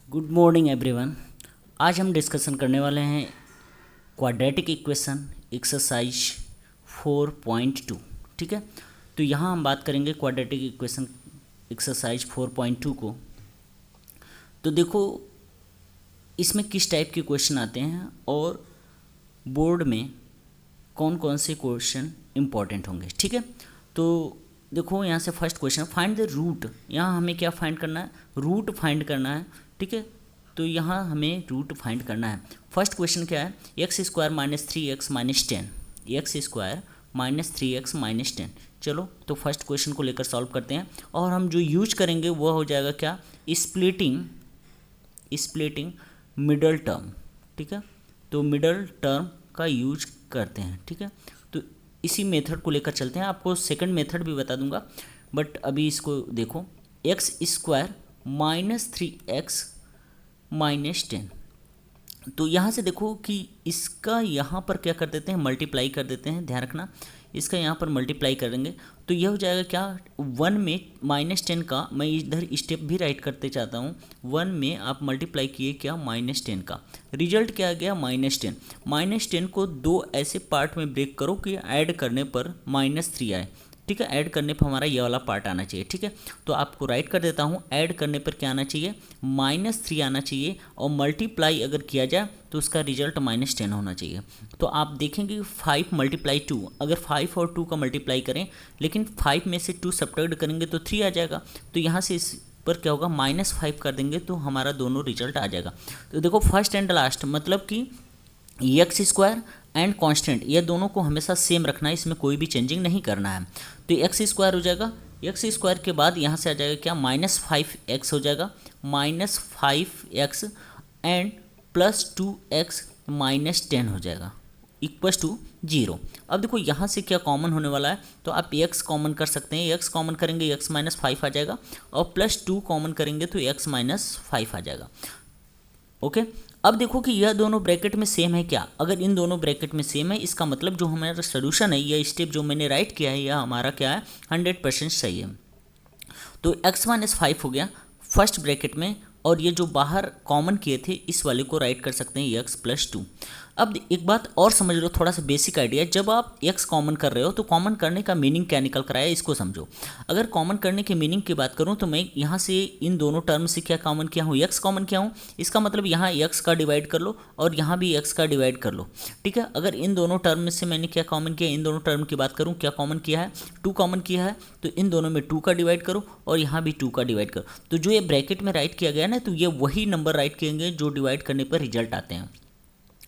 Good morning everyone. आज हम discussion करने वाले हैं क्वाड्रेटिक इक्वेशन एक्सरसाइज 4.2। ठीक है, तो यहाँ हम बात करेंगे क्वाड्रेटिक इक्वेशन एक्सरसाइज 4.2 को। तो देखो इसमें किस टाइप के क्वेश्चन आते हैं और बोर्ड में कौन कौन से क्वेश्चन इम्पॉर्टेंट होंगे। ठीक है, तो देखो यहाँ से first question, find the root. यहाँ हमें क्या फाइंड करना है? रूट फाइंड करना है। ठीक है, तो यहाँ हमें रूट फाइंड करना है। फर्स्ट क्वेश्चन क्या है? X square minus 3x minus 10, x square minus 3x minus 10। चलो तो फर्स्ट क्वेश्चन को लेकर सॉल्व करते हैं और हम जो यूज करेंगे वो हो जाएगा क्या? Splitting middle term. ठीक है, तो मिडल टर्म का यूज करते हैं। ठीक है, तो इसी मेथड को लेकर चलते हैं। आपको सेकंड मेथड भी बता दूंगा, बट अभी इसको देखो। X square minus 3x minus 10, तो यहाँ से देखो कि इसका यहाँ पर क्या कर देते हैं? मल्टीप्लाई कर देते हैं। ध्यान रखना, इसका यहाँ पर मल्टीप्लाई करेंगे तो यह हो जाएगा क्या? 1 में माइनस 10 का, मैं इधर स्टेप भी राइट करते चाहता हूँ। 1 में आप मल्टीप्लाई किए क्या? माइनस 10 का। रिजल्ट क्या आ गया? माइनस 10। माइनस 10 को दो ऐसे पार्ट में ब्रेक करो कि ऐड करने पर माइनस 3 आए। ठीक है, ऐड करने पर हमारा ये वाला पार्ट आना चाहिए। ठीक है, तो आपको राइट कर देता हूँ। ऐड करने पर क्या आना चाहिए? माइनस 3 आना चाहिए, और मल्टीप्लाई अगर किया जाए तो उसका रिजल्ट माइनस 10 होना चाहिए। तो आप देखेंगे 5 मल्टीप्लाई 2, अगर 5 और 2 का मल्टीप्लाई करें, लेकिन 5 में से 2 सब्ट्रैक्ट करेंगे तो 3 आ जाएगा। तो यहाँ से इस पर क्या होगा? -5 कर देंगे तो हमारा दोनों रिजल्ट आ जाएगा। तो देखो फर्स्ट एंड लास्ट, मतलब कि एक्स स्क्वायर एंड कांस्टेंट, ये दोनों को हमेशा सेम रखना है, इसमें कोई भी चेंजिंग नहीं करना है। तो एक्स स्क्वायर हो जाएगा, एक्स स्क्वायर के बाद यहाँ से आ जाएगा क्या? -5x हो जाएगा, -5x and plus 2x minus 10 हो जाएगा, इक्वस टू 0। अब देखो यहाँ से क्या कॉमन होने वाला है? तो आप x कॉमन कर सकते हैं। x कॉमन करेंगे x -5 आ जाएगा, और +2 कॉमन करेंगे तो x -5 आ जाएगा। ओके, अब देखो कि यह दोनों ब्रैकेट में सेम है क्या? अगर इन दोनों ब्रैकेट में सेम है, इसका मतलब जो हमारा सोल्यूशन है, यह स्टेप जो मैंने राइट किया है, यह हमारा क्या है? 100% सही है। तो x -5 हो गया फर्स्ट ब्रैकेट में, और ये जो बाहर कॉमन किए थे इस वाले को राइट कर सकते हैं x +2। अब एक बात और समझ लो, थोड़ा सा बेसिक आइडिया। जब आप x कॉमन कर रहे हो तो कॉमन करने का मीनिंग क्या निकल कर आया, इसको समझो। अगर कॉमन करने के मीनिंग की बात करूं तो मैं यहाँ से इन दोनों टर्म से क्या कॉमन किया हूँ? x कॉमन किया हूँ। इसका मतलब यहाँ x का डिवाइड कर लो और यहाँ भी x का डिवाइड कर लो। ठीक है, अगर इन दोनों टर्म में से मैंने क्या कॉमन किया? इन दोनों टर्म की बात करूँ, क्या कॉमन किया है? 2 कॉमन किया है, तो इन दोनों में 2 का डिवाइड करो और यहाँ भी 2 का डिवाइड करो। तो जो ये ब्रैकेट में राइट किया गया ना, तो ये वही नंबर राइट किएंगे जो डिवाइड करने पर रिजल्ट आते हैं।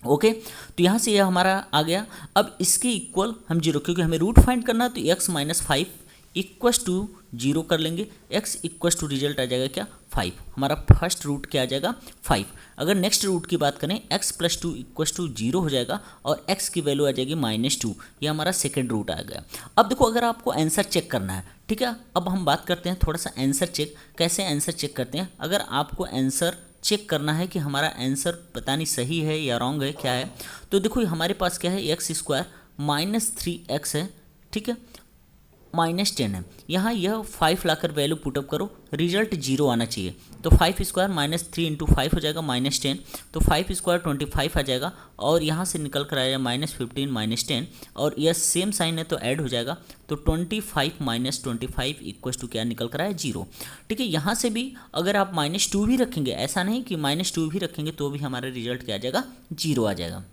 ओके, तो यहाँ से यह हमारा आ गया। अब इसके इक्वल हम 0, क्योंकि हमें रूट फाइंड करना है, तो x -5 इक्वस टू 0 कर लेंगे। x इक्वस टू रिजल्ट आ जाएगा क्या? 5। हमारा फर्स्ट रूट क्या आ जाएगा? 5। अगर नेक्स्ट रूट की बात करें, x +2 इक्वस टू 0 हो जाएगा, और x की वैल्यू आ जाएगी -2। ये हमारा सेकेंड रूट आ गया। अब देखो, अगर आपको आंसर चेक करना है, ठीक है, अब हम बात करते हैं थोड़ा सा आंसर चेक। कैसे आंसर चेक करते हैं? अगर आपको आंसर चेक करना है कि हमारा आंसर पता नहीं सही है या रॉन्ग है, क्या है, तो देखो हमारे पास क्या है? एक्स स्क्वायर -3x है। ठीक है, -10 है। यहाँ यह 5 लाकर वैल्यू पुटअप करो, रिजल्ट 0 आना चाहिए। तो 5 स्क्वायर -3 × 5 हो जाएगा -10, तो 5 स्क्वायर 25 आ जाएगा, और यहाँ से निकल कर आएगा -15 -10, और यह सेम साइन है तो ऐड हो जाएगा। तो 25 - 25 इक्वस टू क्या निकल कर आया? 0। ठीक है, यहाँ से भी अगर आप -2 भी रखेंगे, ऐसा नहीं कि -2 भी रखेंगे तो भी हमारा रिजल्ट क्या आ जाएगा? 0 आ जाएगा।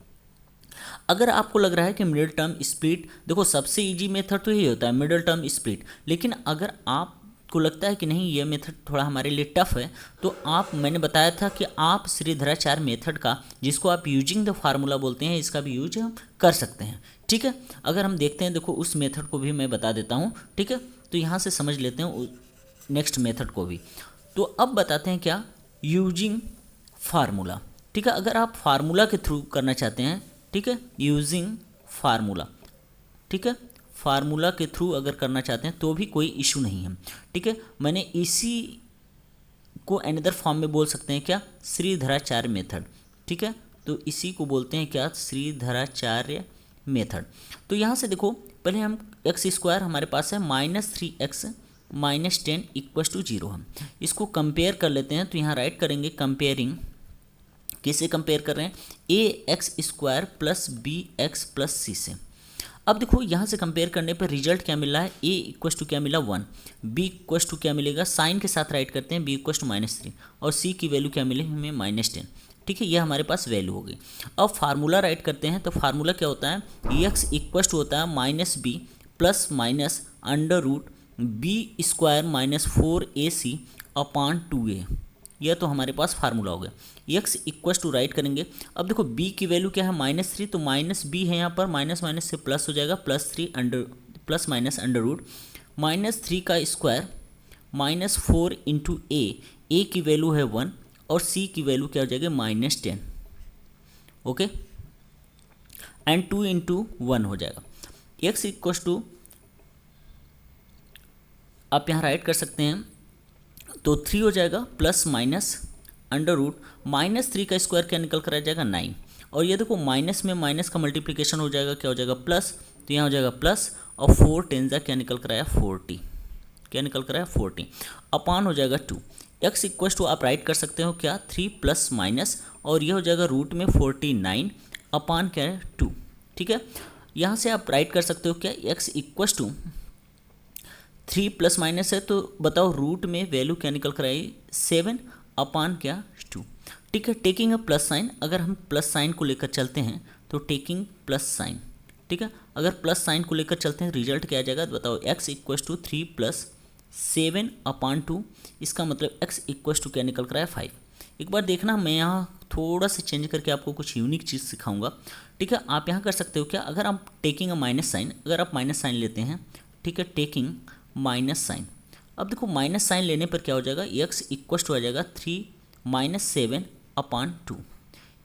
अगर आपको लग रहा है कि मिडिल टर्म स्प्लिट, देखो सबसे इजी मेथड तो यही होता है, मिडिल टर्म स्प्लिट। लेकिन अगर आपको लगता है कि नहीं ये मेथड थोड़ा हमारे लिए टफ है, तो मैंने बताया था कि आप श्रीधराचार्य मेथड का, जिसको आप यूजिंग द फार्मूला बोलते हैं, इसका भी यूज हम कर सकते हैं। ठीक है, अगर हम देखते हैं, देखो उस मेथड को भी मैं बता देता हूँ। ठीक है, तो यहाँ से समझ लेते हैं नेक्स्ट मेथड को भी। तो अब बताते हैं क्या? Using formula. ठीक है, अगर आप फार्मूला के थ्रू करना चाहते हैं, ठीक है, यूजिंग फार्मूला, ठीक है, फार्मूला के थ्रू अगर करना चाहते हैं तो भी कोई इशू नहीं है। ठीक है, मैंने इसी को अनदर फॉर्म में बोल सकते हैं क्या? श्रीधराचार्य मेथड। ठीक है, तो इसी को बोलते हैं क्या? श्रीधराचार्य मेथड। तो यहाँ से देखो, पहले हम x स्क्वायर हमारे पास है -3x -10 इक्वस टू 0 है। इसको कंपेयर कर लेते हैं, तो यहाँ राइट करेंगे कंपेयरिंग, किससे कंपेयर कर रहे हैं, ax² plus bx plus c से। अब देखो यहाँ से कंपेयर करने पर रिजल्ट क्या मिला है, a इक्वस टू क्या मिला 1, b इक्वस टू क्या मिलेगा, साइन के साथ राइट करते हैं, b इक्वस टू -3 और c की वैल्यू क्या मिली हमें -10। ठीक है, ये हमारे पास वैल्यू हो गई। अब फार्मूला राइट करते हैं, तो फार्मूला क्या होता है, x इक्वस टू होता है -b plus minus under root b² -4ac upon 2a। यह तो हमारे पास फार्मूला हो गया। x इक्वस टू राइट करेंगे। अब देखो b की वैल्यू क्या है -3, तो -b है यहाँ पर, माइनस माइनस से प्लस हो जाएगा, +3 under plus minus under root -3 का स्क्वायर -4 इंटू a की वैल्यू है 1 और c की वैल्यू क्या हो जाएगी -10। ओके, एंड 2 इंटू 1 हो जाएगा। x इक्वस टू आप यहाँ राइट कर सकते हैं, तो 3 हो जाएगा प्लस माइनस अंडर रूट -3 का स्क्वायर क्या निकल कर आ जाएगा 9। और ये देखो माइनस में माइनस का मल्टीप्लिकेशन हो जाएगा, क्या हो जाएगा प्लस, तो यहाँ हो जाएगा प्लस और 4 10 क्या निकल कर आया 40, क्या निकल कर आया 40 अपान हो जाएगा 2। x इक्वस टू आप राइट कर सकते हो क्या 3 प्लस माइनस और ये हो जाएगा रूट में 49 अपान क्या है 2। ठीक है, यहाँ से आप राइट कर सकते हो क्या x equals to 3 plus minus है, तो बताओ रूट में वैल्यू क्या निकल कर आई 7 अपान क्या 2। ठीक है, टेकिंग अ प्लस साइन, अगर हम प्लस साइन को लेकर चलते हैं तो टेकिंग प्लस साइन। ठीक है, अगर प्लस साइन को लेकर चलते हैं रिजल्ट क्या आ जाएगा, तो बताओ x इक्वस टू 3 प्लस 7 अपान 2, इसका मतलब x इक्वस टू क्या निकल कर आया 5। एक बार देखना, मैं यहाँ थोड़ा सा चेंज करके आपको कुछ यूनिक चीज़ सिखाऊंगा। ठीक है, आप यहाँ कर सकते हो क्या, अगर आप टेकिंग अ माइनस साइन, अगर आप माइनस साइन लेते हैं, ठीक है, टेकिंग माइनस साइन, अब देखो माइनस साइन लेने पर क्या हो जाएगा, x इक्वस टू आ जाएगा 3 -7 अपान 2।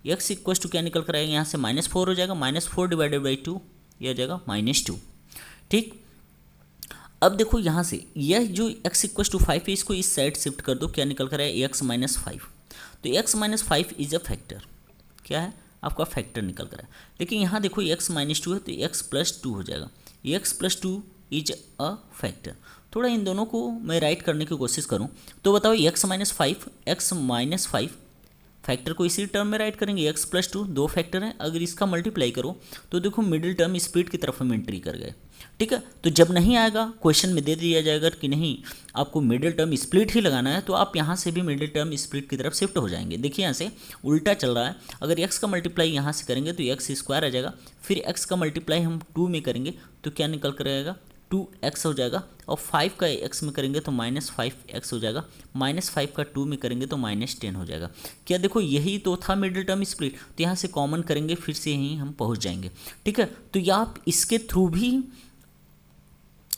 x इक्वस टू क्या निकल कर आएगा, यहाँ से -4 हो जाएगा, -4 डिवाइडेड बाई 2 ये आ जाएगा -2। ठीक, अब देखो यहाँ से यह जो x इक्वस टू 5 है, इसको इस साइड शिफ्ट कर दो, क्या निकल कर आएगा x -5। तो x -5 इज अ फैक्टर, क्या है आपका फैक्टर निकल कर आया। लेकिन यहाँ देखो x -2 है, तो x +2 हो जाएगा, x +2 इज अ फैक्टर। थोड़ा इन दोनों को मैं राइट करने की कोशिश करूं, तो बताओ x -5 फैक्टर को इसी टर्म में राइट करेंगे, x +2 दो फैक्टर हैं, अगर इसका मल्टीप्लाई करो तो देखो मिडिल टर्म स्प्लिट की तरफ हम एंट्री कर गए। ठीक है, तो जब नहीं आएगा क्वेश्चन में दे दिया जाएगा कि नहीं आपको मिडिल टर्म स्प्लिट ही लगाना है, तो आप यहाँ से भी मिडिल टर्म स्प्लिट की तरफ शिफ्ट हो जाएंगे। देखिए यहाँ से उल्टा चल रहा है, अगर x का मल्टीप्लाई यहाँ से करेंगे तो x² आ जाएगा, फिर x का मल्टीप्लाई हम 2 में करेंगे तो क्या निकल कर आएगा 2x हो जाएगा, और 5 का x में करेंगे तो -5x हो जाएगा, -5 का 2 में करेंगे तो -10 हो जाएगा। क्या देखो यही तो था मिडिल टर्म स्प्लिट, तो यहाँ से कॉमन करेंगे, फिर से यहीं हम पहुँच जाएंगे। ठीक है, तो या आप इसके थ्रू भी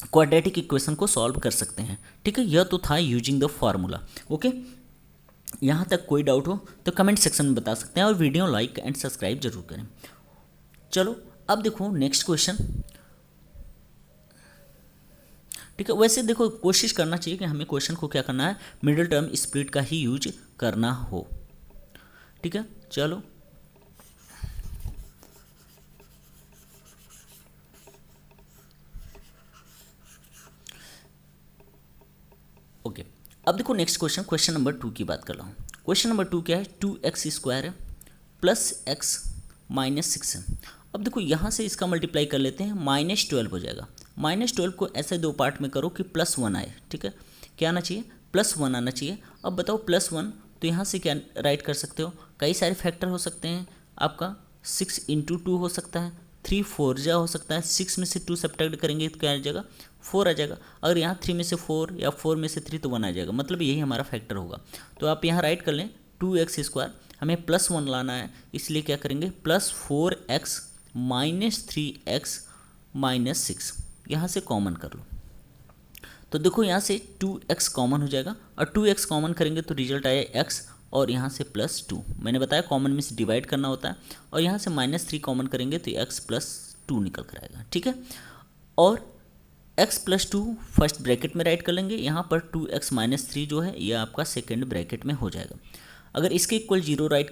क्वाड्रेटिक इक्वेशन को सॉल्व कर सकते हैं। ठीक है, यह तो था यूजिंग द फार्मूला। ओके, यहाँ तक कोई डाउट हो तो कमेंट सेक्शन में बता सकते हैं, और वीडियो लाइक एंड सब्सक्राइब जरूर करें। चलो अब देखो नेक्स्ट क्वेश्चन। ठीक है, वैसे देखो कोशिश करना चाहिए कि हमें क्वेश्चन को क्या करना है, मिडिल टर्म स्प्लिट का ही यूज करना हो। ठीक है, चलो ओके, अब देखो नेक्स्ट क्वेश्चन नंबर 2 की बात कर रहा हूँ। क्वेश्चन नंबर 2 क्या है, 2x² है प्लस x -6 है। अब देखो यहाँ से इसका मल्टीप्लाई कर लेते हैं, -12 हो जाएगा। -12 को ऐसे दो पार्ट में करो कि +1 आए। ठीक है, क्या आना चाहिए, +1 आना चाहिए। अब बताओ +1, तो यहाँ से क्या राइट कर सकते हो, कई सारे फैक्टर हो सकते हैं आपका, 6 × 2 हो सकता है, 3 4 जा हो सकता है, 6 में से 2 सब्ट्रैक्ट करेंगे तो क्या आ जाएगा 4 आ जाएगा। अगर यहाँ 3 में से 4 या 4 में से 3 तो 1 आ जाएगा, मतलब यही हमारा फैक्टर होगा। तो आप यहाँ राइट कर लें 2x², हमें +1 लाना है, इसलिए क्या करेंगे +4x -3x -6, यहाँ से कॉमन कर लो। तो देखो यहाँ से 2x कॉमन हो जाएगा, और 2x कॉमन करेंगे तो रिजल्ट आया x, और यहाँ से +2, मैंने बताया कॉमन में से डिवाइड करना होता है, और यहाँ से -3 कॉमन करेंगे तो x +2 निकल कर आएगा। ठीक है, और x +2 फर्स्ट ब्रैकेट में राइट कर लेंगे, यहाँ पर 2x -3 जो है ये आपका सेकेंड ब्रैकेट में हो जाएगा। अगर इसके इक्वल 0 राइट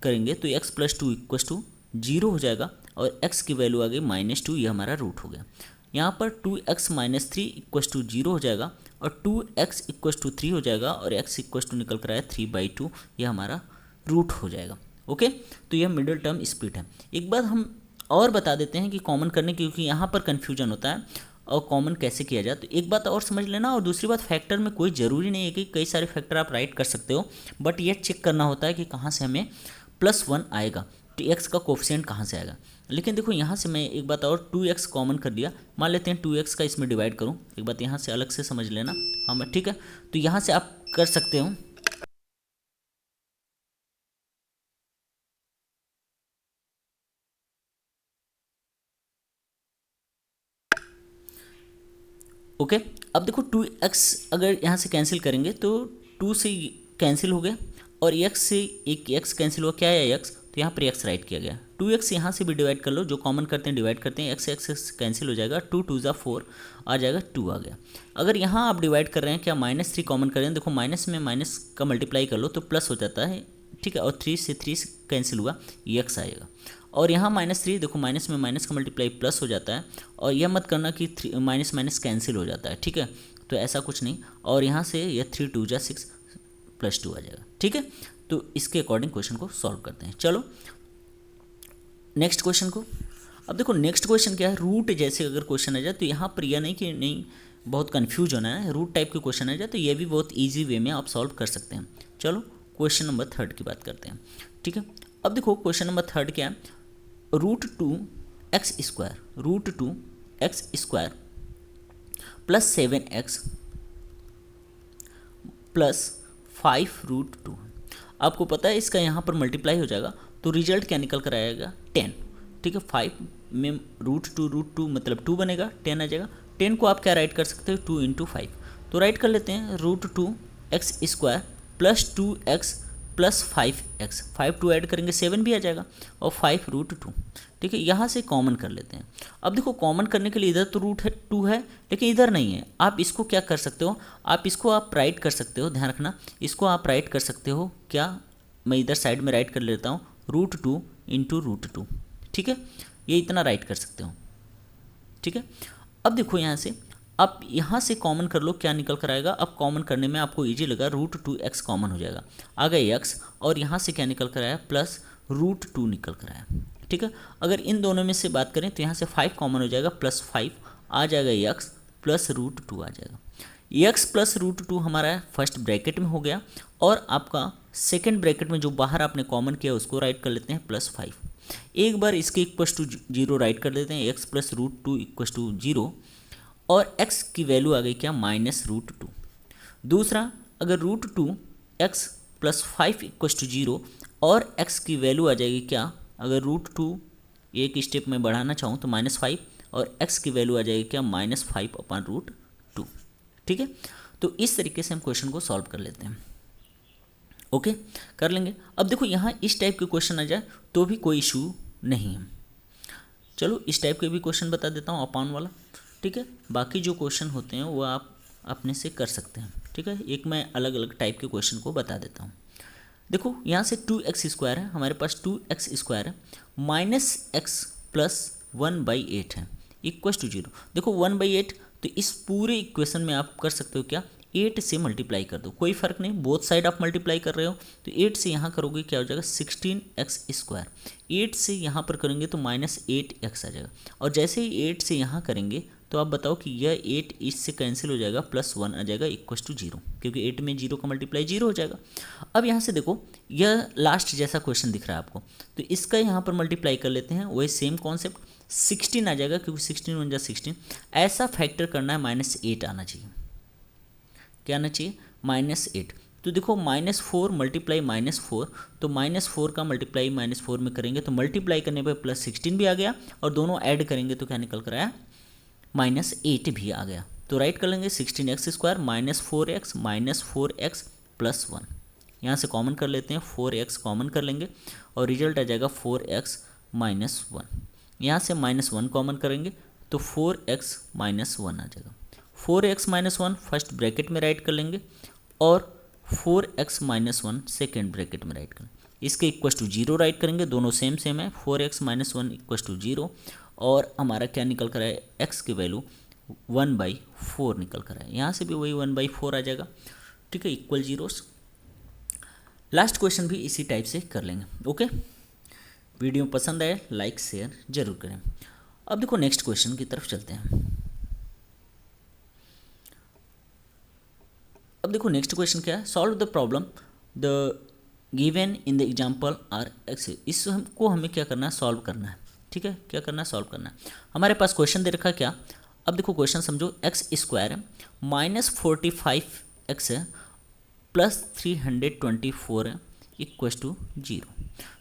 करेंगे तो x +2 = 0 हो जाएगा, और x की वैल्यू आ गई -2, ये हमारा रूट हो गया। यहाँ पर 2x -3 = 0 हो जाएगा, और 2x इक्वस टू 3 हो जाएगा और x इक्वस टू निकल कर आया 3/2, यह हमारा रूट हो जाएगा। ओके, तो यह मिडिल टर्म स्प्लिट है। एक बात हम और बता देते हैं कि कॉमन करने की, क्योंकि यहाँ पर कन्फ्यूजन होता है और कॉमन कैसे किया जाए, तो एक बात और समझ लेना। और दूसरी बात, फैक्टर में कोई ज़रूरी नहीं है कि कई सारे फैक्टर आप राइट कर सकते हो, बट ये चेक करना होता है कि कहाँ से हमें +1 आएगा, तो x का कोफिशिएंट कहाँ से आएगा। लेकिन देखो यहाँ से मैं एक बात और, 2x कॉमन कर लिया, मान लेते हैं 2x का इसमें डिवाइड करूँ, एक बात यहाँ से अलग से समझ लेना हम, ठीक है। तो यहाँ से आप कर सकते हो, ओके। अब देखो 2x अगर यहाँ से कैंसिल करेंगे तो 2 से कैंसिल हो गया और x से एक x कैंसिल हुआ, क्या है x, तो यहाँ पर x राइट किया गया। 2x यहाँ से भी डिवाइड कर लो, जो कॉमन करते हैं डिवाइड करते हैं, x कैंसिल हो जाएगा, 2 2 ज़ा 4 आ जाएगा, 2 आ गया। अगर यहाँ आप डिवाइड कर रहे हैं, क्या -3 कॉमन कर रहे हैं, देखो माइनस में माइनस का मल्टीप्लाई कर लो तो प्लस हो जाता है, ठीक है, और 3 से 3 कैंसिल हुआ, x आएगा। और यहाँ -3, देखो माइनस में माइनस का मल्टीप्लाई प्लस हो जाता है, और यह मत करना कि माइनस माइनस कैंसिल हो जाता है, ठीक है, तो ऐसा कुछ नहीं। और यहाँ से यह 3 2 ज़ा 6 +2 आ जाएगा, ठीक है। तो इसके अकॉर्डिंग क्वेश्चन को सॉल्व करते हैं। चलो नेक्स्ट क्वेश्चन को। अब देखो नेक्स्ट क्वेश्चन क्या है, रूट जैसे अगर क्वेश्चन आ जाए तो यहाँ पर यह नहीं कि नहीं बहुत कन्फ्यूज होना है, रूट टाइप के क्वेश्चन आ जाए तो ये भी बहुत ईजी वे में आप सॉल्व कर सकते हैं। चलो क्वेश्चन नंबर 3 की बात करते हैं, ठीक है। अब देखो क्वेश्चन नंबर 3 क्या है, √2x² √2x² + 7x + 5√2। आपको पता है इसका यहाँ पर मल्टीप्लाई हो जाएगा तो रिजल्ट क्या निकल कर आएगा, 10, ठीक है। 5 में √2 मतलब 2 बनेगा, 10 आ जाएगा। 10 को आप क्या राइट कर सकते हो, 2 × 5, तो राइट कर लेते हैं √2x² + 2x + 5x, 5 2 ऐड करेंगे 7 भी आ जाएगा, और 5√2, ठीक है। यहाँ से कॉमन कर लेते हैं। अब देखो कॉमन करने के लिए इधर तो √2 है, लेकिन इधर नहीं है। आप इसको क्या कर सकते हो, इसको आप राइट कर सकते हो, ध्यान रखना, इसको आप राइट कर सकते हो क्या, मैं इधर साइड में राइट कर लेता हूँ, √2 × √2, ठीक है, ये इतना राइट कर सकते हो, ठीक है। अब देखो यहाँ से आप यहाँ से कॉमन कर लो, क्या निकल कर आएगा। अब कॉमन करने में आपको इजी लगा, √2x कॉमन हो जाएगा, आ गया x, और यहाँ से क्या निकल कर आया, +√2 निकल कर आया, ठीक है। अगर इन दोनों में से बात करें तो यहाँ से 5 कॉमन हो जाएगा, +5 आ जाएगा, x +√2 आ जाएगा। x +√2 हमारा फर्स्ट ब्रैकेट में हो गया, और आपका सेकेंड ब्रैकेट में जो बाहर आपने कॉमन किया उसको राइट कर लेते हैं +5। एक बार इसके इक्वस टू 0 राइट कर देते हैं, x +√2 = 0, और x की वैल्यू आ गई क्या, -√2। दूसरा, अगर √2x + 5 = 0 और x की वैल्यू आ जाएगी क्या, अगर √2 एक स्टेप में बढ़ाना चाहूँ तो -5, और x की वैल्यू आ जाएगी क्या, -5/√2, ठीक है। तो इस तरीके से हम क्वेश्चन को सॉल्व कर लेते हैं, ओके, कर लेंगे। अब देखो यहाँ इस टाइप के क्वेश्चन आ जाए तो भी कोई इशू नहीं है। चलो इस टाइप के भी क्वेश्चन बता देता हूँ, अपान वाला, ठीक है। बाकी जो क्वेश्चन होते हैं वो आप अपने से कर सकते हैं, ठीक है। एक मैं अलग अलग टाइप के क्वेश्चन को बता देता हूँ। देखो यहाँ से 2x² है, हमारे पास 2x² है, -x + 1/8 है, = 0। देखो 1/8, तो इस पूरे इक्वेशन में आप कर सकते हो क्या, 8 से मल्टीप्लाई कर दो, कोई फ़र्क नहीं, बोथ साइड आप मल्टीप्लाई कर रहे हो, तो 8 से यहाँ करोगे क्या हो जाएगा, 16x²। 8 से यहाँ पर करेंगे तो -8x आ जाएगा, और जैसे ही 8 से यहाँ करेंगे तो आप बताओ कि यह 8 इससे कैंसिल हो जाएगा, +1 आ जाएगा, = 0, क्योंकि 8 में 0 का मल्टीप्लाई 0 हो जाएगा। अब यहाँ से देखो यह लास्ट जैसा क्वेश्चन दिख रहा है आपको, तो इसका यहाँ पर मल्टीप्लाई कर लेते हैं, वही सेम कॉन्सेप्ट, 16 आ जाएगा, क्योंकि 16 × 16, ऐसा फैक्टर करना है, -8 आना चाहिए, क्या आना चाहिए, -8। तो देखो -4 × -4, तो -4 का मल्टीप्लाई -4 में करेंगे तो मल्टीप्लाई करने पर +16 भी आ गया, और दोनों ऐड करेंगे तो क्या निकल कर आया, -8 भी आ गया। तो राइट कर लेंगे 16x² -4x +1, यहाँ से कॉमन कर लेते हैं, 4x कॉमन कर लेंगे, और रिजल्ट आ जाएगा 4x -1। यहाँ से -1 कॉमन करेंगे तो 4x -1 आ जाएगा। 4x -1 फर्स्ट ब्रैकेट में राइट कर लेंगे, और 4x -1 सेकेंड ब्रैकेट में राइट करेंगे, इसके = 0 राइट करेंगे, दोनों सेम है, 4x -1 = 0, और हमारा क्या निकल कर आए, x की वैल्यू 1/4 निकल कर आया। यहाँ से भी वही 1/4 आ जाएगा, ठीक है, इक्वल जीरोस। लास्ट क्वेश्चन भी इसी टाइप से कर लेंगे। ओके, वीडियो पसंद आए लाइक शेयर जरूर करें। अब देखो नेक्स्ट क्वेश्चन की तरफ चलते हैं। अब देखो नेक्स्ट क्वेश्चन क्या है, solve the problem the given in the example are x. इस हमको हमें क्या करना है, सॉल्व करना है, ठीक है, क्या करना है, सॉल्व करना है। हमारे पास क्वेश्चन दे रखा है क्या, अब देखो क्वेश्चन समझो, एक्स स्क्वायर है -45x है +324 है इक्वस टू 0।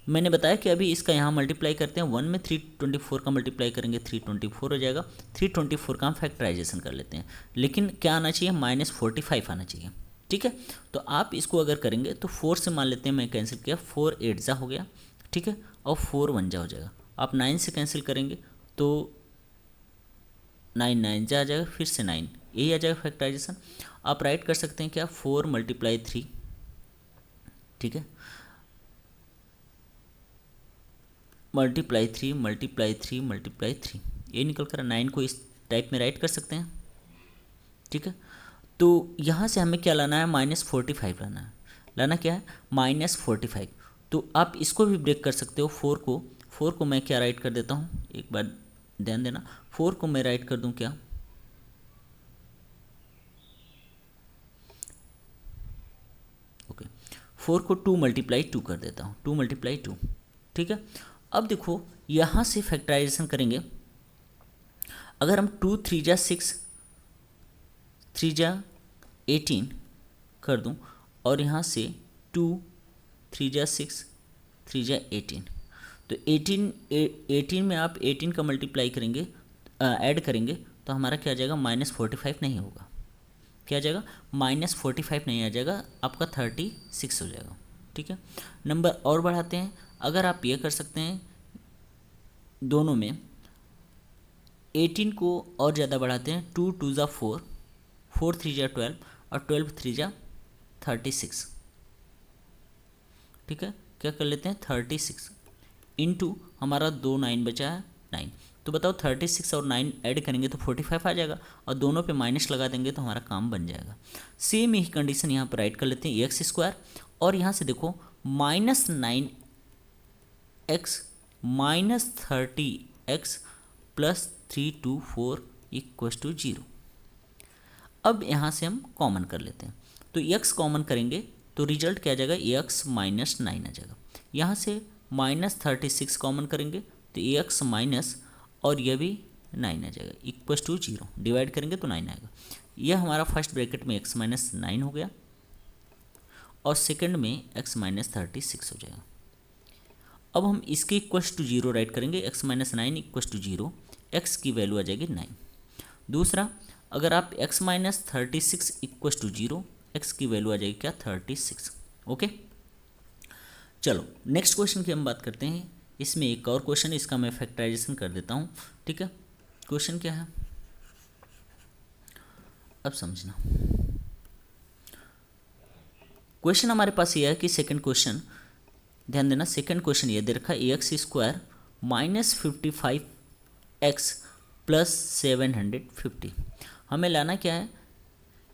मैंने बताया कि अभी इसका यहाँ मल्टीप्लाई करते हैं, 1 में 324 का मल्टीप्लाई करेंगे 324 हो जाएगा। 324 का हम फैक्टराइजेशन कर लेते हैं, लेकिन क्या आना चाहिए, -45 आना चाहिए, ठीक है। तो आप इसको अगर करेंगे तो 4 से मान लेते हैं, मैं कैंसिल किया, 4 8 जा हो गया, ठीक है, और 4 1 जा हो जाएगा। आप 9 से कैंसिल करेंगे तो 9 9 जा आ जाएगा, फिर से 9, यही आ जाएगा फैक्टराइजेशन। आप राइट कर सकते हैं क्या, 4 × 3, ठीक है, ×3 × 3 ये निकल कर 9 को इस टाइप में राइट कर सकते हैं, ठीक है। तो यहाँ से हमें क्या लाना है, -45 लाना है। लाना क्या है, -45। तो आप इसको भी ब्रेक कर सकते हो, 4 को मैं क्या राइट कर देता हूँ, एक बार ध्यान देना, 4 को मैं राइट कर दूँ क्या, ओके, 4 को 2 × 2 कर देता हूँ, 2 × 2, ठीक है। अब देखो यहाँ से फैक्टराइजेशन करेंगे, अगर हम 2 3 जा 6 3 जा 18 कर दूं, और यहाँ से 2 3 जा 6 3 जा 18, तो 18 में आप 18 का मल्टीप्लाई करेंगे, ऐड करेंगे, तो हमारा क्या आ जाएगा, -45 नहीं होगा, क्या आ जाएगा, -45 नहीं आ जाएगा, आपका 36 हो जाएगा, ठीक है। नंबर और बढ़ाते हैं, अगर आप ये कर सकते हैं दोनों में, 18 को और ज़्यादा बढ़ाते हैं, 2 2 जा 4 4 3 जा 12 और 12 3 जा 36, ठीक है, क्या कर लेते हैं 36 इंटू हमारा 2 9 बचा है 9। तो बताओ 36 और 9 ऐड करेंगे तो 45 आ जाएगा, और दोनों पे माइनस लगा देंगे तो हमारा काम बन जाएगा। सेम ही कंडीशन यहाँ पर राइट कर लेते हैं, एक्स स्क्वायर, और यहाँ से देखो -9x -30x +324 इक्वस टू 0। अब यहाँ से हम कॉमन कर लेते हैं, तो x कॉमन करेंगे तो रिजल्ट क्या आ जाएगा, x -9 आ जाएगा। यहाँ से -36 कॉमन करेंगे तो x माइनस, और यह भी 9 आ जाएगा, इक्वस टू 0। डिवाइड करेंगे तो 9 आएगा। यह हमारा फर्स्ट ब्रैकेट में x -9 हो गया, और सेकंड में x -36 हो जाएगा। अब हम इसके इक्वस टू 0 राइट करेंगे, x -9 इक्वस टू 0, x की वैल्यू आ जाएगी 9। दूसरा, अगर आप x -36 इक्वस टू 0, x की वैल्यू आ जाएगी क्या, 36। ओके, चलो नेक्स्ट क्वेश्चन की हम बात करते हैं। इसमें एक और क्वेश्चन, इसका मैं फैक्टराइजेशन कर देता हूँ, ठीक है। क्वेश्चन क्या है, अब समझना। क्वेश्चन हमारे पास ये है कि सेकंड क्वेश्चन, ध्यान देना, सेकंड क्वेश्चन ये दे रखा है, एक्स स्क्वायर -55x +750। हमें लाना क्या है,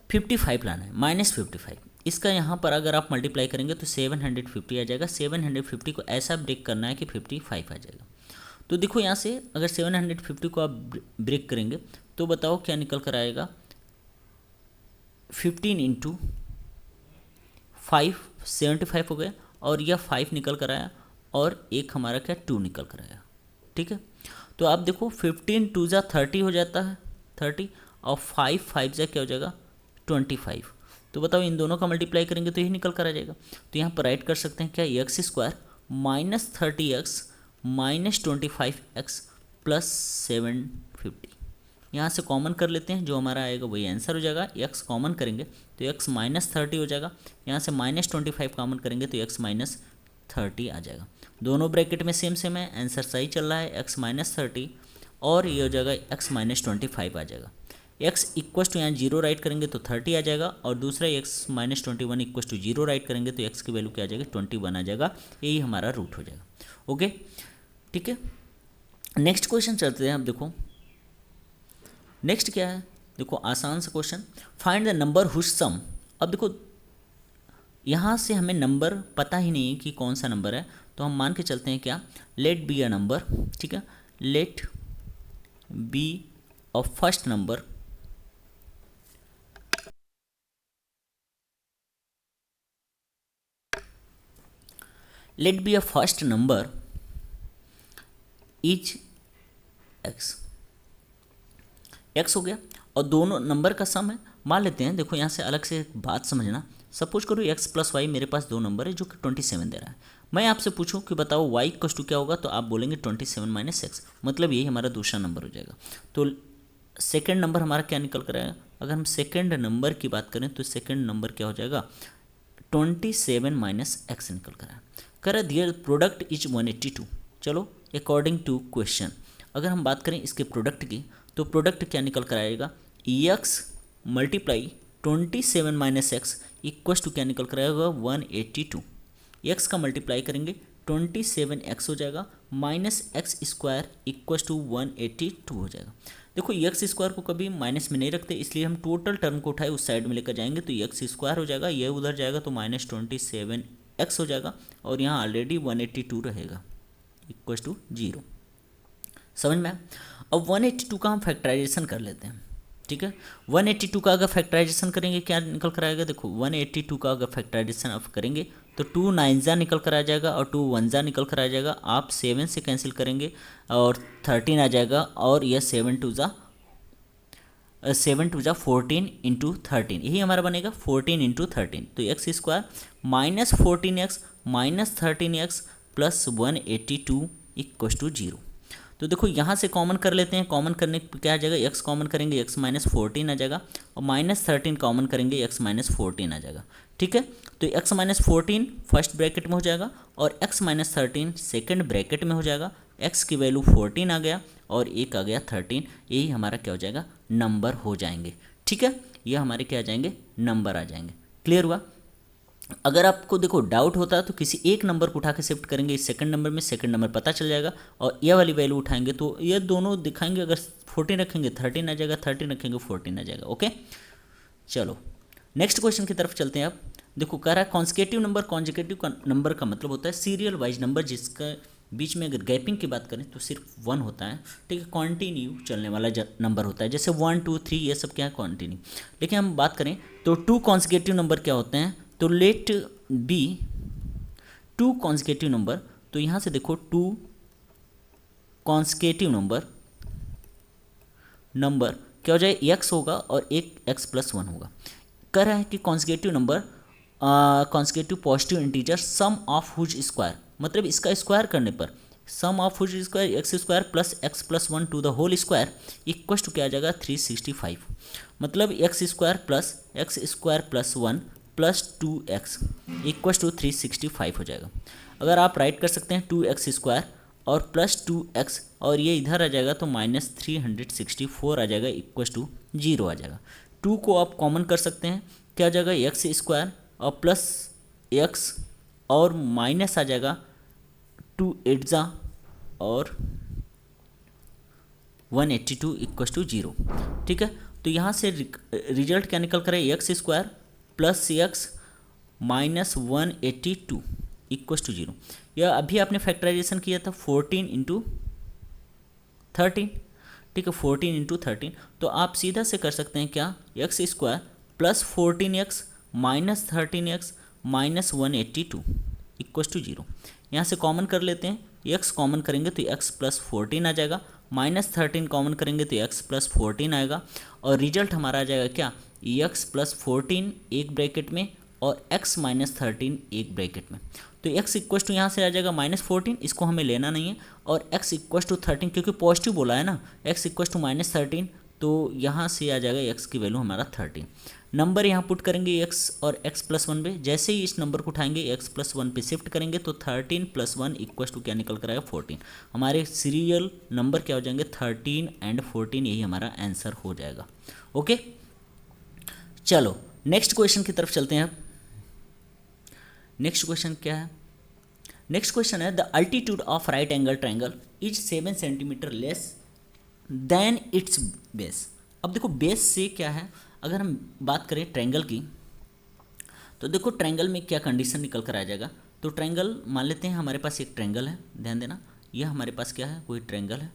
55 लाना है, -55। इसका यहाँ पर अगर आप मल्टीप्लाई करेंगे तो 750 आ जाएगा। 750 को ऐसा ब्रेक करना है कि 55 आ जाएगा। तो देखो यहाँ से अगर 750 को आप ब्रेक करेंगे तो बताओ क्या निकल कर आएगा, 15 × 5 75 हो गया, और यह 5 निकल कर आया, और एक हमारा क्या 2 निकल कर आया, ठीक है। तो आप देखो 15 2 जा 30 हो जाता है, 30, और 5 5 जा क्या हो जाएगा 25। तो बताओ इन दोनों का मल्टीप्लाई करेंगे तो यही निकल कर आ जाएगा। तो यहाँ पर राइट कर सकते हैं क्या, एक्स स्क्वायर -30x -25x +750। यहाँ से कॉमन कर लेते हैं, जो हमारा आएगा वही आंसर हो जाएगा। x कॉमन करेंगे तो x -30 हो जाएगा, यहाँ से -25 कॉमन करेंगे तो x -30 आ जाएगा। दोनों ब्रैकेट में सेम सेम है, आंसर सही चल रहा है, x -30 और ये हो जाएगा x -25 आ जाएगा। x इक्वस टू यहाँ 0 राइट करेंगे तो 30 आ जाएगा, और दूसरा x -21 इक्वस टू 0 राइट करेंगे तो x की वैल्यू क्या आ जाएगी 21 आ जाएगा। यही हमारा रूट हो जाएगा। ओके, ठीक है। नेक्स्ट क्वेश्चन चलते हैं। अब देखो नेक्स्ट क्या है, देखो आसान सा question, find the number whose sum. अब देखो यहाँ से हमें नंबर पता ही नहीं कि कौन सा नंबर है, तो हम मान के चलते हैं क्या, लेट बी अ नंबर, ठीक है, let be a first number let be a first number is x. X हो गया और दोनों नंबर का सम है। मान लेते हैं, देखो यहाँ से अलग से एक बात समझना, सपोज करो एक्स प्लस वाई, मेरे पास दो नंबर है जो कि 27 दे रहा है। मैं आपसे पूछूं कि बताओ वाई इक्वल टू क्या होगा, तो आप बोलेंगे 27 माइनस एक्स, मतलब यही हमारा दूसरा नंबर हो जाएगा। तो सेकेंड नंबर हमारा क्या निकल कर आएगा, अगर हम सेकेंड नंबर की बात करें तो सेकेंड नंबर क्या हो जाएगा, 27 माइनस एक्स निकल कर आया। कर दियर प्रोडक्ट इज 182। चलो अकॉर्डिंग टू क्वेश्चन अगर हम बात करें इसके प्रोडक्ट की, तो प्रोडक्ट क्या निकल कर आएगा, x multiply 27 minus x equal to क्या निकल कर आएगा, 182। एक्स का मल्टीप्लाई करेंगे 27 एक्स हो जाएगा minus x square equal to 182 हो जाएगा। देखो एक्स स्क्वायर को कभी माइनस में नहीं रखते, इसलिए हम टोटल टर्म को उठाए उस साइड में लेकर जाएंगे, तो एक्स स्क्वायर हो जाएगा, ये उधर जाएगा तो माइनस 27 एक्स हो जाएगा, और यहाँ ऑलरेडी 182 रहेगा इक्वल टू 0। समझ में? अब 182 का हम फैक्टराइजेशन कर लेते हैं, ठीक है। 182 का अगर फैक्टराइजेशन करेंगे क्या निकल कर आएगा, देखो 182 का अगर फैक्टराइजेशन आप करेंगे तो 2 9 निकल कर आ जाएगा और 2 1 निकल कर आ जाएगा। आप 7 से कैंसिल करेंगे और 13 आ जाएगा, और यह 7 2 जा 14 इंटू 13, यही हमारा बनेगा 14 इंटू 13। तो x square minus 14x minus 13x plus 182 equal to 0। तो देखो यहाँ से कॉमन कर लेते हैं, कॉमन करने पर क्या आ जाएगा, एक्स कॉमन करेंगे एक्स माइनस 14 आ जाएगा, और माइनस 13 कॉमन करेंगे एक्स माइनस 14 आ जाएगा, ठीक है। तो एक्स माइनस 14 फर्स्ट ब्रैकेट में हो जाएगा और एक्स माइनस 13 सेकेंड ब्रैकेट में हो जाएगा। एक्स की वैल्यू 14 आ गया और एक आ गया 13, यही हमारा क्या हो जाएगा, नंबर हो जाएंगे, ठीक है। ये हमारे क्या आ जाएंगे, नंबर आ जाएंगे। क्लियर हुआ? अगर आपको देखो डाउट होता है तो किसी एक नंबर को उठा के शिफ्ट करेंगे इस सेकंड नंबर में, सेकंड नंबर पता चल जाएगा, और ये वाली वैल्यू उठाएंगे तो ये दोनों दिखाएंगे, अगर 14 रखेंगे 13 आ जाएगा, 13 रखेंगे 14 आ जाएगा। ओके, चलो नेक्स्ट क्वेश्चन की तरफ चलते हैं। अब देखो कह रहा है कॉन्सेक्यूटिव नंबर, कॉन्सेक्यूटिव नंबर का मतलब होता है सीरियल वाइज नंबर जिसका बीच में अगर गैपिंग की बात करें तो सिर्फ 1 होता है, ठीक है, कॉन्टिन्यू चलने वाला नंबर होता है, जैसे 1 2 3 ये सब क्या है, कॉन्टिन्यू। लेकिन हम बात करें तो 2 कॉन्सेक्यूटिव नंबर क्या होते हैं, तो लेट बी 2 कॉन्सेक्यूटिव नंबर। तो यहाँ से देखो 2 कॉन्सेक्यूटिव नंबर क्या हो जाए, एक्स होगा और एक एक्स प्लस 1 होगा। कह रहा है कि consecutive number consecutive positive integer sum of whose square, मतलब इसका स्क्वायर करने पर sum of whose square x square plus 1 to the whole square equal to क्या आ जाएगा, 365। मतलब x square plus 1 plus 2x equal to 365 हो जाएगा। अगर आप राइट कर सकते हैं 2x स्क्वायर और प्लस 2x, और ये इधर आ जाएगा तो माइनस 364 आ जाएगा इक्वल टू 0 आ जाएगा। 2 को आप कॉमन कर सकते हैं, क्या आ जाएगा, एक्स स्क्वायर और प्लस एक्स और माइनस आ जाएगा 2 8 और 182 इक्वल टू 0, ठीक है। तो यहाँ से रिजल्ट क्या निकल कर है, x square plus x minus 182 equal to 0। यह अभी आपने फैक्टराइजेशन किया था 14 इंटू 13, ठीक है, 14 इंटू 13। तो आप सीधा से कर सकते हैं क्या, x square plus 14x minus 13x minus 182 equal to 0। यहाँ से कॉमन कर लेते हैं, एक्स कॉमन करेंगे तो एक्स प्लस 14 आ जाएगा, माइनस 13 कॉमन करेंगे तो एक्स प्लस 14 आएगा, और रिजल्ट हमारा आ जाएगा क्या, एक्स प्लस 14 एक ब्रैकेट में और एक्स माइनस 13 एक ब्रैकेट में। तो एक्स इक्वल टू यहाँ से आ जाएगा माइनस 14, इसको हमें लेना नहीं है, और एक्स इक्वल टू 13 क्योंकि पॉजिटिव बोला है ना, एक्स इक्वल टू माइनस 13, तो यहाँ से आ जाएगा एक्स की वैल्यू हमारा 13। नंबर यहाँ पुट करेंगे एक्स और एक्स प्लस 1 पे, जैसे ही इस नंबर को उठाएंगे एक्स प्लस 1 पे शिफ्ट करेंगे तो 13 प्लस 1 इक्वल टू क्या निकल कर आएगा, 14। हमारे सीरियल नंबर क्या हो जाएंगे, 13 एंड 14, यही हमारा आंसर हो जाएगा। ओके, चलो नेक्स्ट क्वेश्चन की तरफ चलते हैं। अब नेक्स्ट क्वेश्चन क्या है, नेक्स्ट क्वेश्चन है the altitude of right angle triangle is 7 centimetre less than it's base. अब देखो बेस से क्या है, अगर हम बात करें ट्रायंगल की, तो देखो ट्रायंगल में क्या कंडीशन निकल कर आ जाएगा। तो ट्रायंगल मान लेते हैं हमारे पास एक ट्रायंगल है, ध्यान देना, यह हमारे पास क्या है, कोई ट्रायंगल है।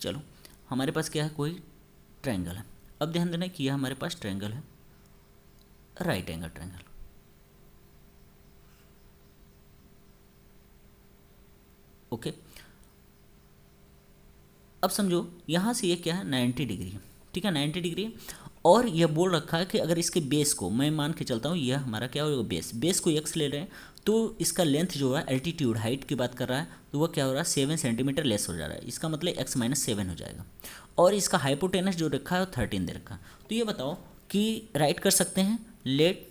चलो हमारे पास क्या है, कोई ट्रायंगल है। अब ध्यान देना कि यह हमारे पास ट्रायंगल है, राइट एंगल ट्रायंगल। ओके, अब समझो यहाँ से ये क्या है, 90 डिग्री है, ठीक है, 90 डिग्री है। और यह बोल रखा है कि अगर इसके बेस को मैं मान के चलता हूँ, यह हमारा क्या होगा, बेस को x ले रहे हैं, तो इसका लेंथ जो है, एल्टीट्यूड हाइट की बात कर रहा है, तो वह क्या हो रहा है, 7 सेंटीमीटर लेस हो जा रहा है। इसका मतलब x माइनस 7 हो जाएगा। और इसका हाइपोटेनस जो रखा है वो 13 दे रखा है। तो ये बताओ कि राइट कर सकते हैं, लेट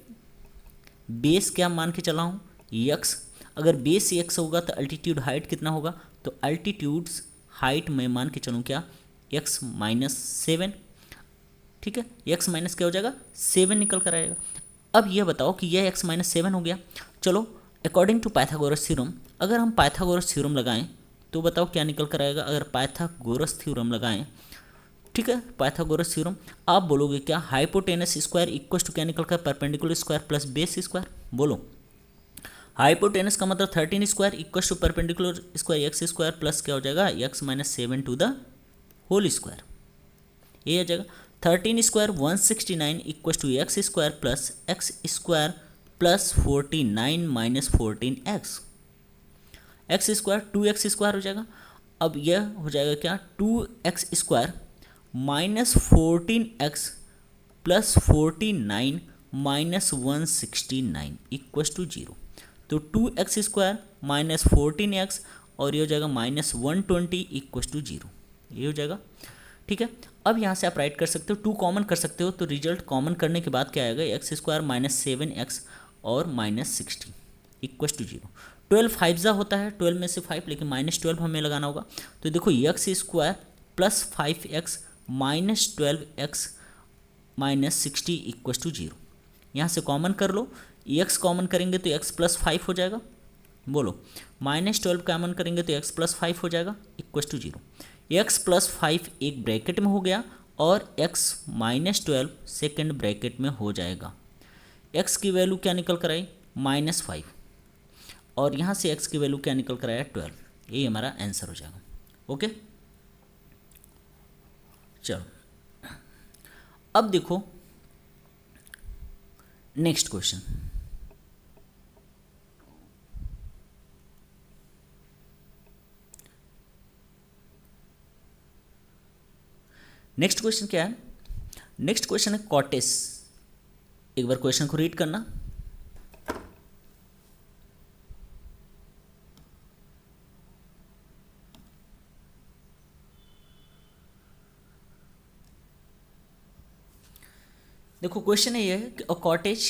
बेस क्या मान के चला हूँ, x। अगर बेस x होगा तो अल्टीट्यूड हाइट कितना होगा, तो अल्टीट्यूड्स हाइट मैं मान के चलूँ क्या, x माइनस 7, ठीक है, x माइनस क्या हो जाएगा, 7 निकल कर आएगा। अब ये बताओ कि यह x माइनस 7 हो गया। चलो अकॉर्डिंग टू पाइथागोरस थ्योरम, अगर हम पाइथागोरस थ्योरम लगाएं तो बताओ क्या निकल कर आएगा, अगर पाइथागोरस थ्योरम लगाएं, ठीक है, पाइथागोरस थ्योरम, आप बोलोगे क्या, हाइपोटेनस स्क्वायर इक्वल टू क्या निकल कर, perpendicular square plus base square. बोलो, हाइपोटेनस का मतलब 13 square equal to perpendicular square x square plus क्या हो जाएगा, x minus 7 to the whole square. ये आ जाएगा 13 square 169 equal to x square plus 49 minus 14x, x square 2x square हो जाएगा। अब यह हो जाएगा क्या, 2x square minus 14x plus 49 minus 169 equal to 0। तो 2x स्क्वायर माइनस 14x और ये हो जाएगा माइनस 120 इक्वल टू 0, ये हो जाएगा, ठीक है। अब यहाँ से आप राइट कर सकते हो, 2 कॉमन कर सकते हो, तो रिजल्ट कॉमन करने के बाद क्या आएगा, एक्स स्क्वायर माइनस 7x और माइनस 60 इक्वल टू 0। 12 5 जा होता है, 12 में से 5, लेकिन माइनस 12 हमें लगाना होगा। तो देखो x square plus 5x minus 12x minus 60 equal to 0। यहाँ से कॉमन कर लो, x कॉमन करेंगे तो x प्लस 5 हो जाएगा। बोलो, माइनस 12 कॉमन करेंगे तो x प्लस 5 हो जाएगा इक्वल टू 0। x प्लस 5 एक ब्रैकेट में हो गया और x माइनस 12 सेकेंड ब्रैकेट में हो जाएगा। x की वैल्यू क्या निकल कर आई, माइनस 5, और यहाँ से x की वैल्यू क्या निकल कर आया, 12। ये हमारा आंसर हो जाएगा। ओके, चलो अब देखो नेक्स्ट क्वेश्चन। नेक्स्ट क्वेश्चन क्या है, नेक्स्ट क्वेश्चन है कॉटेस। एक बार क्वेश्चन को रीड करना। देखो क्वेश्चन है ये है कि a cottage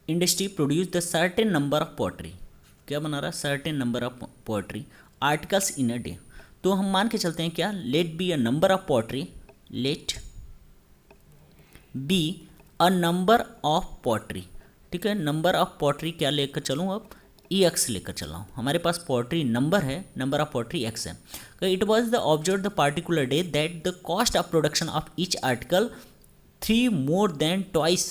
industry produce the certain number of poetry, क्या बना रहा है, certain number of poetry articles in a day. तो हम मान के चलते हैं क्या, let be a number of poetry, let be a number of poetry, ठीक है, नंबर ऑफ पोएट्री क्या लेकर चलूँ, अब एक्स लेकर चल रहा हूँ। हमारे पास पोएट्री नंबर है, नंबर ऑफ पोएट्री एक्स है। It was the observe the particular day that the cost of production of each article 3 more than twice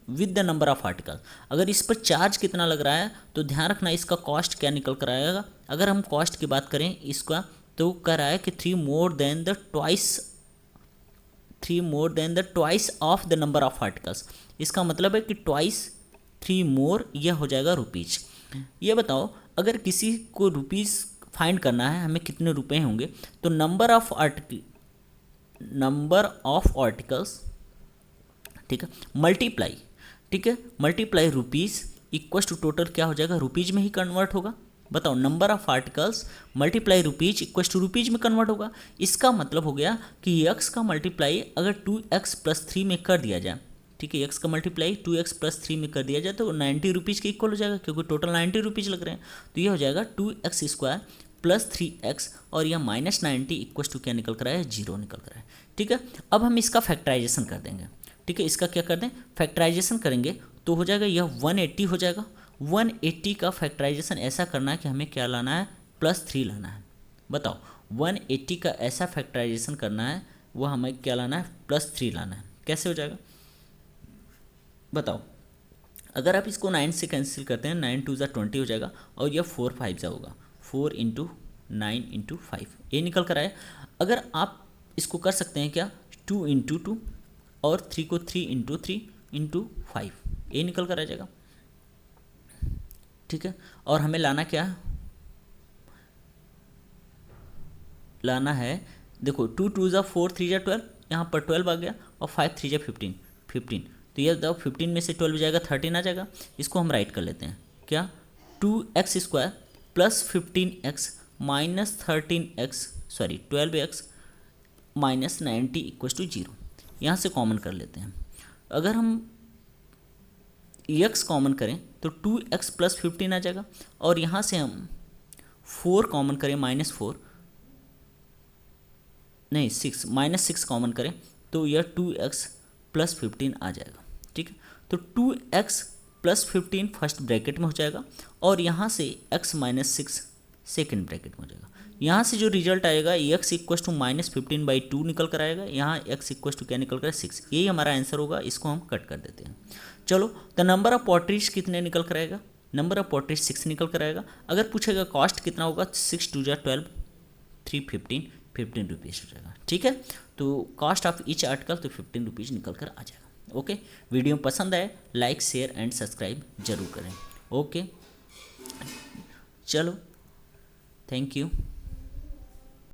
with the number of article. अगर इस पर चार्ज कितना लग रहा है तो ध्यान रखना इसका कॉस्ट क्या निकल कर आएगा। अगर हम कॉस्ट की बात करें इसका, तो कह रहा है कि 3 more than the twice of the number of articles. इसका मतलब है कि ट्वाइस 3 मोर, यह हो जाएगा रुपीज। ये बताओ अगर किसी को रुपीज़ फाइंड करना है, हमें कितने रुपए होंगे, तो नंबर ऑफ आर्टिकल्स, ठीक है, मल्टीप्लाई, ठीक है, multiply rupees equal to total क्या हो जाएगा, रुपीज़ में ही कन्वर्ट होगा। बताओ, number of articles multiply rupees equal to rupees में कन्वर्ट होगा। इसका मतलब हो गया कि x का मल्टीप्लाई अगर 2x प्लस 3 में कर दिया जाए, ठीक है, x का मल्टीप्लाई 2x प्लस 3 में कर दिया जाए तो 90 रुपीज़ के इक्वल हो जाएगा, क्योंकि टोटल 90 रुपीज़ लग रहे हैं। तो ये हो जाएगा 2x स्क्वायर प्लस 3x और यह माइनस 90 इक्वल टू क्या निकल कर आया है, 0 निकल कर आया है। ठीक है, अब हम इसका फैक्टराइजेशन कर देंगे। ठीक है, इसका क्या कर दें, फैक्टराइजेशन करेंगे तो हो जाएगा यह 180 हो जाएगा 180 का फैक्टराइजेशन ऐसा करना है कि हमें क्या लाना है, +3 लाना है। बताओ 180 का ऐसा फैक्टराइजेशन करना है, वो हमें क्या लाना है, +3 लाना है। कैसे हो जाएगा बताओ। अगर आप इसको 9 से कैंसिल करते हैं, 9 2 = 20 हो जाएगा, और यह 4 5 होगा, 4 × 9 × 5 ये निकल कर आए। अगर आप इसको कर सकते हैं क्या, 2 × 2 और 3 को 3 × 3 × 5 ये निकल कर आ जाएगा। ठीक है, और हमें लाना क्या है, लाना है देखो 2 2 = 4 3 = 12, यहाँ पर 12 आ गया, और 5 3 = 15 15, तो ये बताओ 15 में से 12 जाएगा 13 आ जाएगा। इसको हम राइट कर लेते हैं क्या, 2x² + 15x - 13x 12x - 90 = 0। यहाँ से कॉमन कर लेते हैं। अगर हम x कॉमन करें तो 2x + 15 आ जाएगा, और यहाँ से हम 4 कॉमन करें, -4 नहीं 6 -6 कॉमन करें तो यह 2x + 15 आ जाएगा। ठीक है, तो 2x + 15 फर्स्ट ब्रैकेट में हो जाएगा, और यहाँ से x - 6 सेकेंड ब्रैकेट में हो जाएगा। यहाँ से जो रिजल्ट आएगा x = -15/2 निकल कर आएगा, यहाँ x = क्या निकल कर 6, यही हमारा आंसर होगा। इसको हम कट कर देते हैं। चलो, द नंबर ऑफ पोट्रीज कितने निकल कर आएगा, नंबर ऑफ पोट्रीज 6 निकल कर आएगा। अगर पूछेगा कॉस्ट कितना होगा, 6 2 = 12, 3 15 रुपीज़ हो जाएगा। ठीक है, तो कॉस्ट ऑफ ईच आर्टिकल तो 15 रुपीज़ निकल कर आ जाएगा। ओके, वीडियो पसंद आए लाइक शेयर एंड सब्सक्राइब जरूर करें। ओके, चलो, थैंक यू।